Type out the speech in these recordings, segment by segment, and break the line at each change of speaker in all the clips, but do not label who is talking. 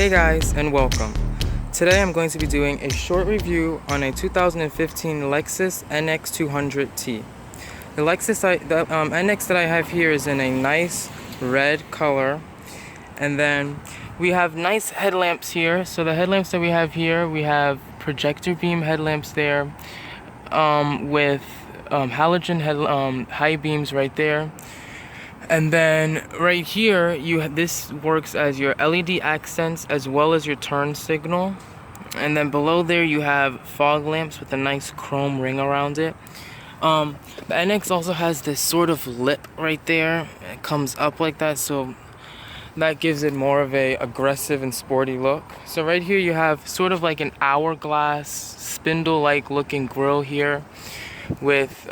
Hey guys, and welcome. Today I'm going to be doing a short review on a 2015 Lexus NX200t. The NX that I have here is in a nice red color, and then we have nice headlamps here. So the headlamps that we have here, we have projector beam headlamps there, with halogen high beams right there. And then right here, this works as your LED accents as well as your turn signal. And then below there you have fog lamps with a nice chrome ring around it. The NX also has this sort of lip right there. It comes up like that, so that gives it more of a aggressive and sporty look. So right here you have sort of like an hourglass, spindle-like looking grille here with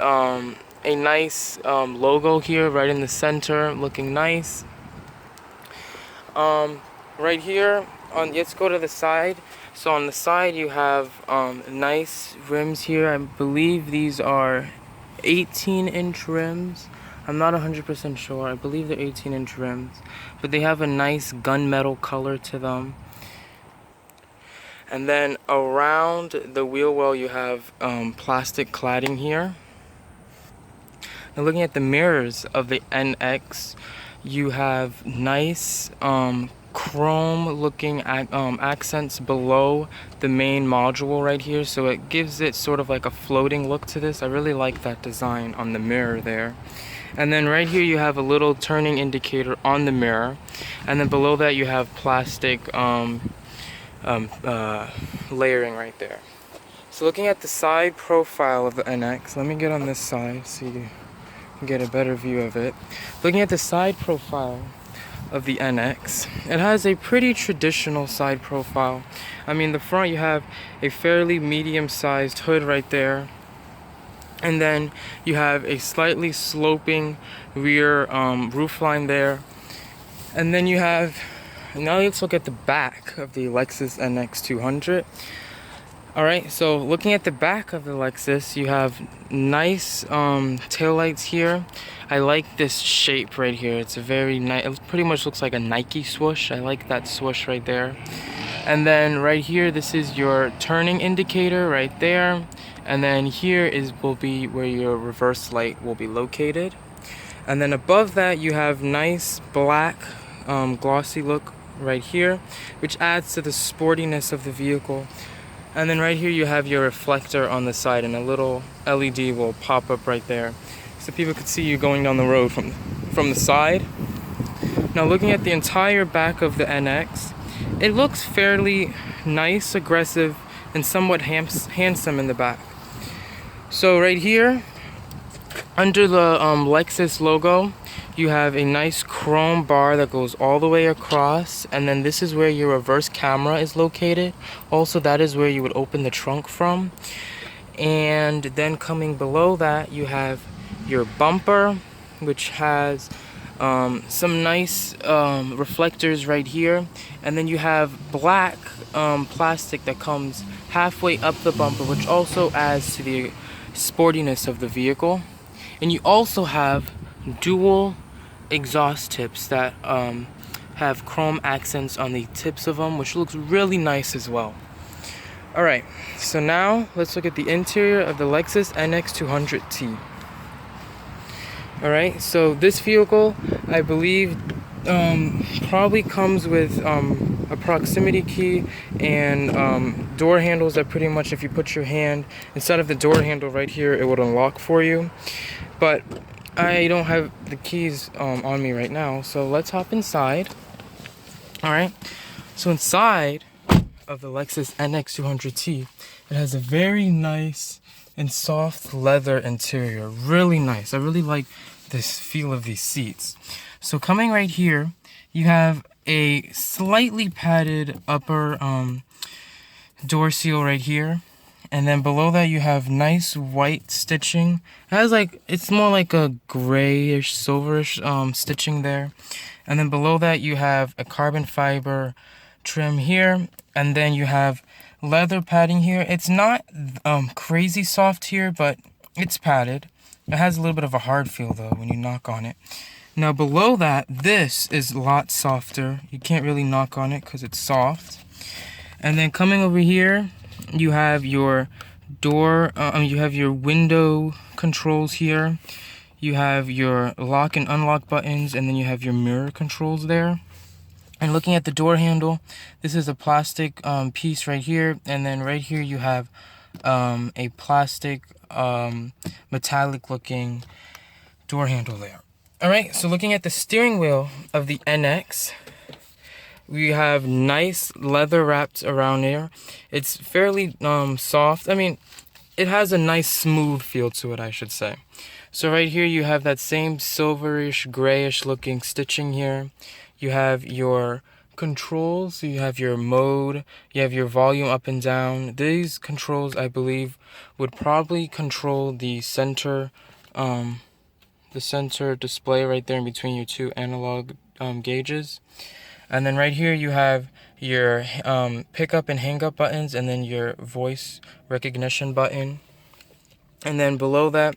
a nice logo here right in the center, looking nice. Right here, let's go to the side. So on the side you have nice rims here. I believe these are 18-inch rims. I'm not 100% sure. I believe they're 18-inch rims, but they have a nice gunmetal color to them. And then around the wheel well you have plastic cladding here. Now looking at the mirrors of the NX, you have nice chrome looking accents below the main module right here, so it gives it sort of like a floating look to this. I really like that design on the mirror there. And then right here you have a little turning indicator on the mirror, and then below that you have plastic layering right there. So looking at the side profile of the NX, let me get on this side so you can get a better view of it. Looking at the side profile of the NX, it has a pretty traditional side profile. I mean, the front you have a fairly medium-sized hood right there, and then you have a slightly sloping rear roofline there. And then you have, now let's look at the back of the Lexus NX200. Alright, so looking at the back of the Lexus, you have nice taillights here. I like this shape right here. It's a very nice, it pretty much looks like a Nike swoosh. I like that swoosh right there. And then right here, this is your turning indicator right there. And then here will be where your reverse light will be located. And then above that, you have nice black glossy look right here, which adds to the sportiness of the vehicle. And then right here you have your reflector on the side, and a little LED will pop up right there so people could see you going down the road from the side. Now looking at the entire back of the NX, it looks fairly nice, aggressive, and somewhat handsome in the back. So right here, under the Lexus logo, you have a nice chrome bar that goes all the way across, and then this is where your reverse camera is located. Also, that is where you would open the trunk from. And then coming below that, you have your bumper, which has some nice reflectors right here. And then you have black plastic that comes halfway up the bumper, which also adds to the sportiness of the vehicle. And you also have dual exhaust tips that have chrome accents on the tips of them, which looks really nice as well. Alright, so now let's look at the interior of the Lexus NX200t. Alright, so this vehicle, I believe, probably comes with a proximity key and door handles that pretty much, if you put your hand inside of the door handle right here, it would unlock for you. But I don't have the keys on me right now, so let's hop inside. Alright, so inside of the Lexus NX200t, it has a very nice and soft leather interior. Really nice. I really like this feel of these seats. So coming right here, you have a slightly padded upper door seal right here. And then below that you have nice white stitching. It has it's more like a grayish, silverish stitching there. And then below that you have a carbon fiber trim here. And then you have leather padding here. It's not crazy soft here, but it's padded. It has a little bit of a hard feel though when you knock on it. Now below that, this is a lot softer. You can't really knock on it because it's soft. And then coming over here, you have your door, you have your window controls here. You have your lock and unlock buttons, and then you have your mirror controls there. And looking at the door handle, this is a plastic piece right here, and then right here you have a plastic metallic looking door handle there. Alright, so looking at the steering wheel of the NX, we have nice leather wrapped around here. It's fairly soft. I mean, it has a nice smooth feel to it, I should say. So right here you have that same silverish, grayish looking stitching here. You have your controls, so you have your mode, you have your volume up and down. These controls, I believe, would probably control the center display right there in between your two analog gauges. And then right here you have your pick up and hang up buttons, and then your voice recognition button. And then below that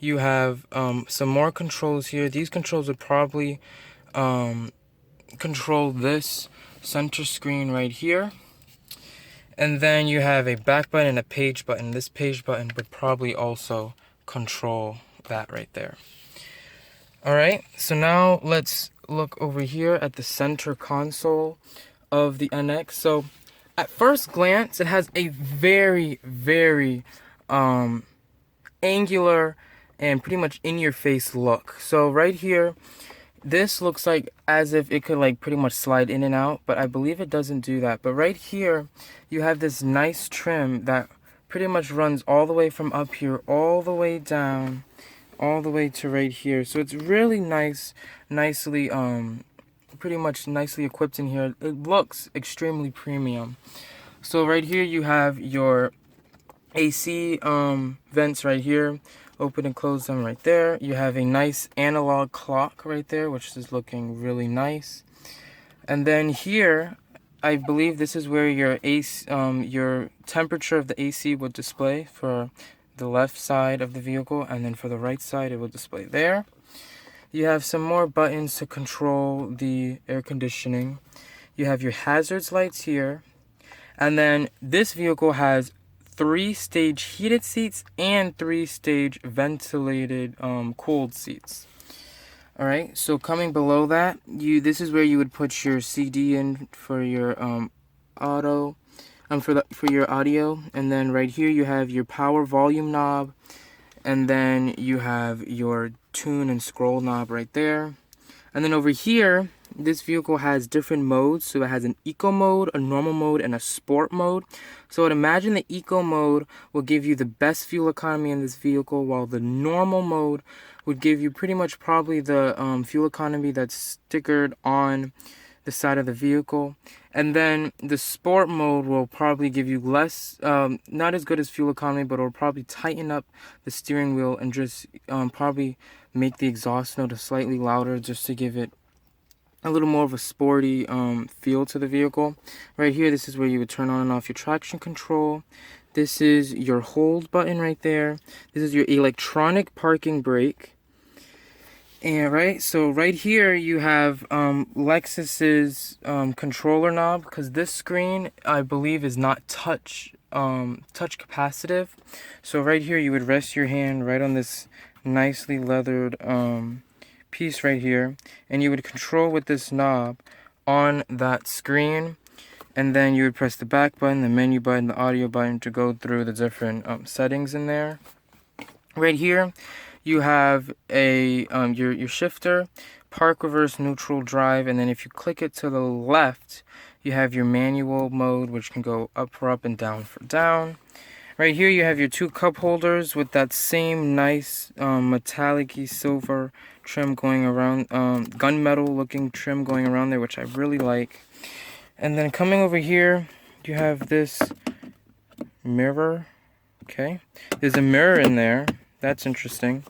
you have some more controls here. These controls would probably control this center screen right here. And then you have a back button and a page button. This page button would probably also control that right there. Alright, so now let's look over here at the center console of the NX. So at first glance, it has a very, very angular and pretty much in-your-face look. So right here, this looks like as if it could like pretty much slide in and out, but I believe it doesn't do that. But right here, you have this nice trim that pretty much runs all the way from up here, all the way down, all the way to right here. So it's really nicely pretty much nicely equipped in here. It looks extremely premium. So right here you have your AC vents right here, open and close them right there. You have a nice analog clock right there, which is looking really nice. And then here, I believe this is where your AC, your temperature of the AC would display for the left side of the vehicle, and then for the right side it will display there. You have some more buttons to control the air conditioning. You have your hazards lights here, and then this vehicle has 3-stage heated seats and 3-stage ventilated cooled seats. Alright, so coming below that, this is where you would put your CD in for your for your audio. And then right here you have your power volume knob, and then you have your tune and scroll knob right there. And then over here, this vehicle has different modes. So it has an eco mode, a normal mode, and a sport mode. So I'd imagine the eco mode will give you the best fuel economy in this vehicle, while the normal mode would give you pretty much probably the fuel economy that's stickered on the side of the vehicle. And then the sport mode will probably give you less, not as good as fuel economy, but it'll probably tighten up the steering wheel and just probably make the exhaust note slightly louder, just to give it a little more of a sporty feel to the vehicle. Right here, this is where you would turn on and off your traction control. This is your hold button right there. This is your electronic parking brake. And so right here you have Lexus's controller knob, because this screen I believe is not touch capacitive. So right here you would rest your hand right on this nicely leathered piece right here, and you would control with this knob on that screen. And then you would press the back button, the menu button, the audio button to go through the different settings in there. Right here you have a your shifter, park, reverse, neutral, drive, and then if you click it to the left, you have your manual mode, which can go up for up and down for down. Right here you have your 2 cup holders with that same nice metallic-y silver trim going around, gunmetal looking trim going around there, which I really like. And then coming over here, you have this mirror. Okay, there's a mirror in there. That's interesting.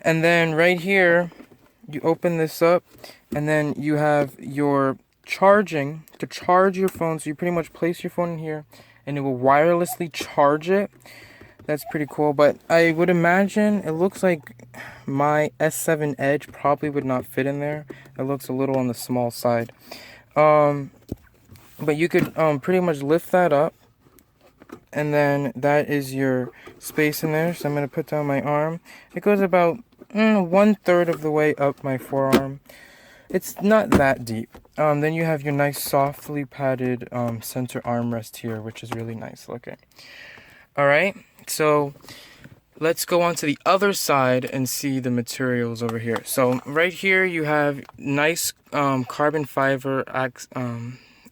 And then right here, you open this up, and then you have your charging to charge your phone. So you pretty much place your phone in here, and it will wirelessly charge it That's pretty cool, but I would imagine it looks like my S7 Edge probably would not fit in there. It looks a little on the small side. But you could pretty much lift that up, and then that is your space in there. So I'm going to put down my arm. It goes about 1/3 of the way up my forearm. It's not that deep. Then you have your nice softly padded center armrest here, which is really nice looking. Alright, so let's go on to the other side and see the materials over here. So right here you have nice carbon fiber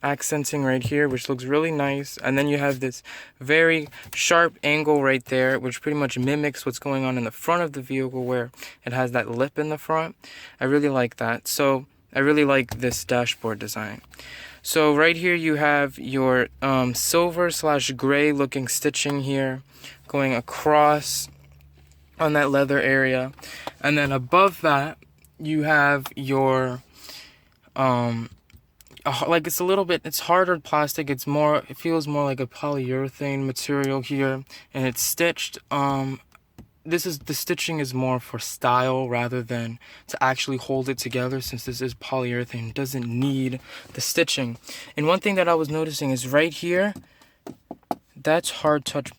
accenting right here, which looks really nice. And then you have this very sharp angle right there, which pretty much mimics what's going on in the front of the vehicle, where it has that lip in the front. I really like that. So I really like this dashboard design. So right here you have your silver/gray looking stitching here going across on that leather area. And then above that you have your like it's a little bit, it's harder plastic, it feels more like a polyurethane material here, and it's stitched. The stitching is more for style rather than to actually hold it together, since this is polyurethane. It doesn't need the stitching. And one thing that I was noticing is right here, that's hard touch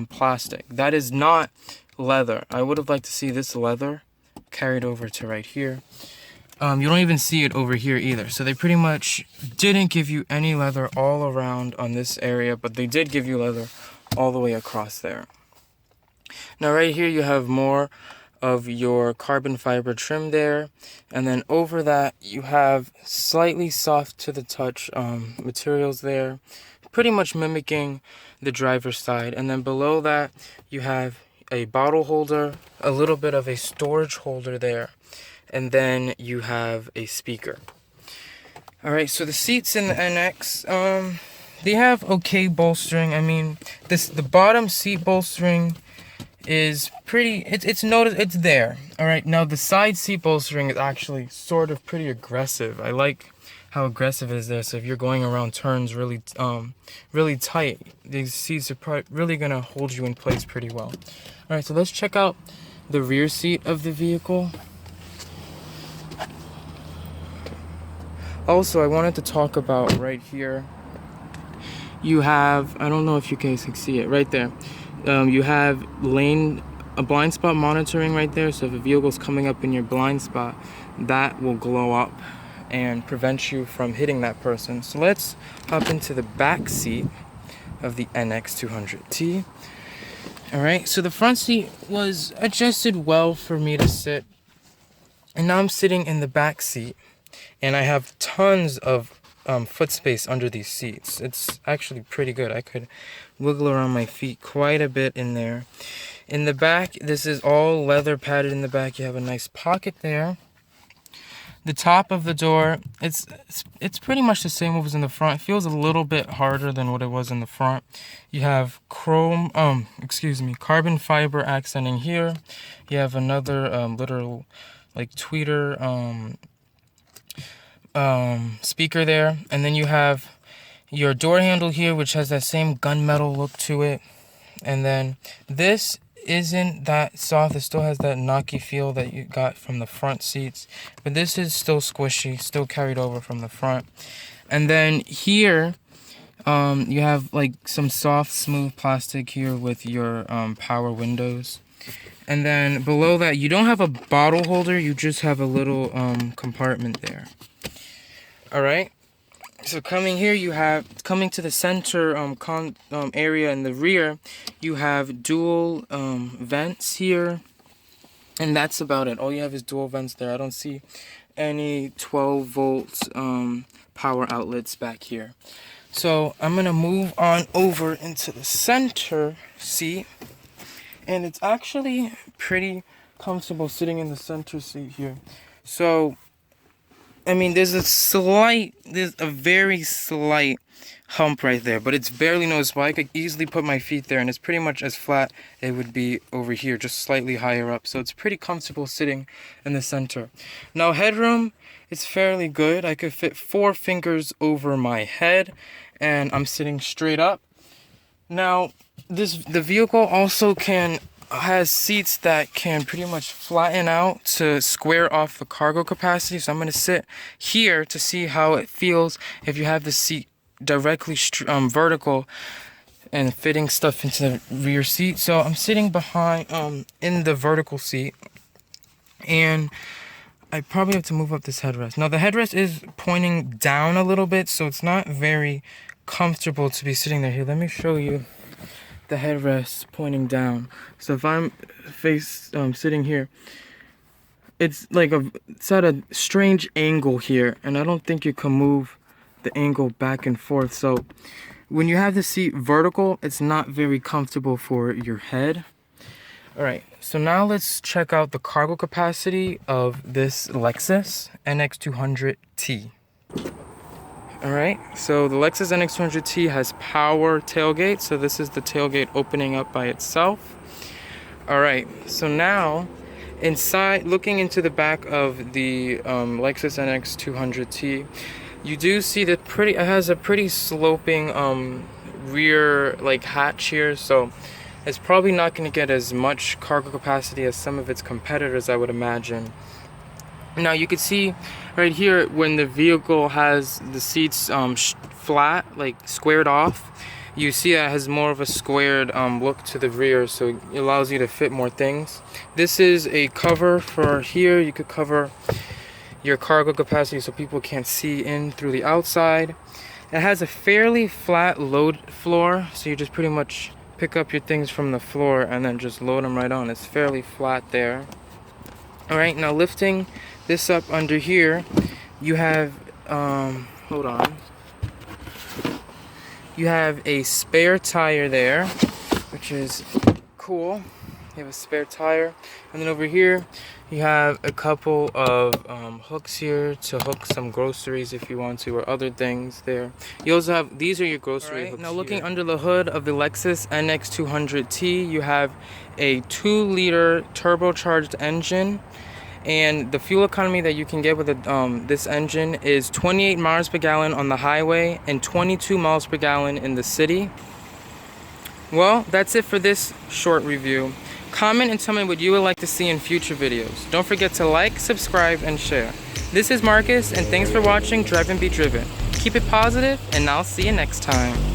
plastic. That is not leather. I would have liked to see this leather carried over to right here. You don't even see it over here either. So they pretty much didn't give you any leather all around on this area, but they did give you leather all the way across there. Now right here you have more of your carbon fiber trim there, and then over that you have slightly soft to the touch materials there, pretty much mimicking the driver's side. And then below that you have a bottle holder, a little bit of a storage holder there, and then you have a speaker. Alright, so the seats in the NX, they have okay bolstering. I mean, the bottom seat bolstering is pretty, it's there. Alright, now the side seat bolstering is actually sort of pretty aggressive. I like how aggressive it is there. So if you're going around turns really tight, these seats are really gonna hold you in place pretty well. Alright, so let's check out the rear seat of the vehicle. Also, I wanted to talk about right here. You have, I don't know if you guys can see it right there. You have a blind spot monitoring right there. So if a vehicle's coming up in your blind spot, that will glow up and prevent you from hitting that person. So let's hop into the back seat of the NX200t. Alright, so the front seat was adjusted well for me to sit. And now I'm sitting in the back seat, and I have tons of foot space under these seats. It's actually pretty good. I could wiggle around my feet quite a bit in there. In the back, this is all leather padded in the back. You have a nice pocket there. The top of the door, it's pretty much the same what was in the front. It feels a little bit harder than what it was in the front. You have carbon fiber accenting here. You have another little like tweeter speaker there, and then you have your door handle here, which has that same gunmetal look to it. And then this isn't that soft. It still has that knocky feel that you got from the front seats, but this is still squishy, still carried over from the front. And then here you have like some soft smooth plastic here with your power windows. And then below that you don't have a bottle holder, you just have a little compartment there. Alright, so coming to the center area in the rear, you have dual vents here, and that's about it. All you have is dual vents there. I don't see any 12 volt power outlets back here. So I'm gonna move on over into the center seat, and it's actually pretty comfortable sitting in the center seat here. So I mean, there's a very slight hump right there, but it's barely noticeable. I could easily put my feet there, and it's pretty much as flat it would be over here, just slightly higher up. So it's pretty comfortable sitting in the center. Now, headroom is fairly good. I could fit 4 fingers over my head, and I'm sitting straight up. Now, the vehicle also has seats that can pretty much flatten out to square off the cargo capacity. So I'm going to sit here to see how it feels if you have the seat directly vertical and fitting stuff into the rear seat. So I'm sitting behind in the vertical seat, and I probably have to move up this headrest. Now the headrest is pointing down a little bit, so it's not very comfortable to be sitting there. Here, let me show you the headrest pointing down. So if I'm sitting here, it's like it's at a strange angle here, and I don't think you can move the angle back and forth. So when you have the seat vertical, it's not very comfortable for your head. All right, so now let's check out the cargo capacity of this Lexus NX200t. All right, so the Lexus NX200t has power tailgate, so this is the tailgate opening up by itself. All right, so now inside, looking into the back of the Lexus NX200t, you do see that it has a pretty sloping rear hatch here, so it's probably not going to get as much cargo capacity as some of its competitors, I would imagine. Now you can see right here when the vehicle has the seats flat, squared off, you see that it has more of a squared look to the rear, so it allows you to fit more things. This is a cover for here. You could cover your cargo capacity so people can't see in through the outside. It has a fairly flat load floor, so you just pretty much pick up your things from the floor and then just load them right on. It's fairly flat there. All right, now lifting this up under here, you have hold on, you have a spare tire there, which is cool. You have a spare tire, and then over here you have a couple of hooks here to hook some groceries if you want to, or other things there. You also have, these are your grocery hooks. Now looking under the hood of the Lexus NX200t, you have a 2-liter turbocharged engine, and the fuel economy that you can get with this engine is 28 miles per gallon on the highway and 22 miles per gallon in the city. Well, that's it for this short review. Comment and tell me what you would like to see in future videos. Don't forget to like, subscribe, and share. This is Marcus, and thanks for watching Drive and Be Driven. Keep it positive, and I'll see you next time.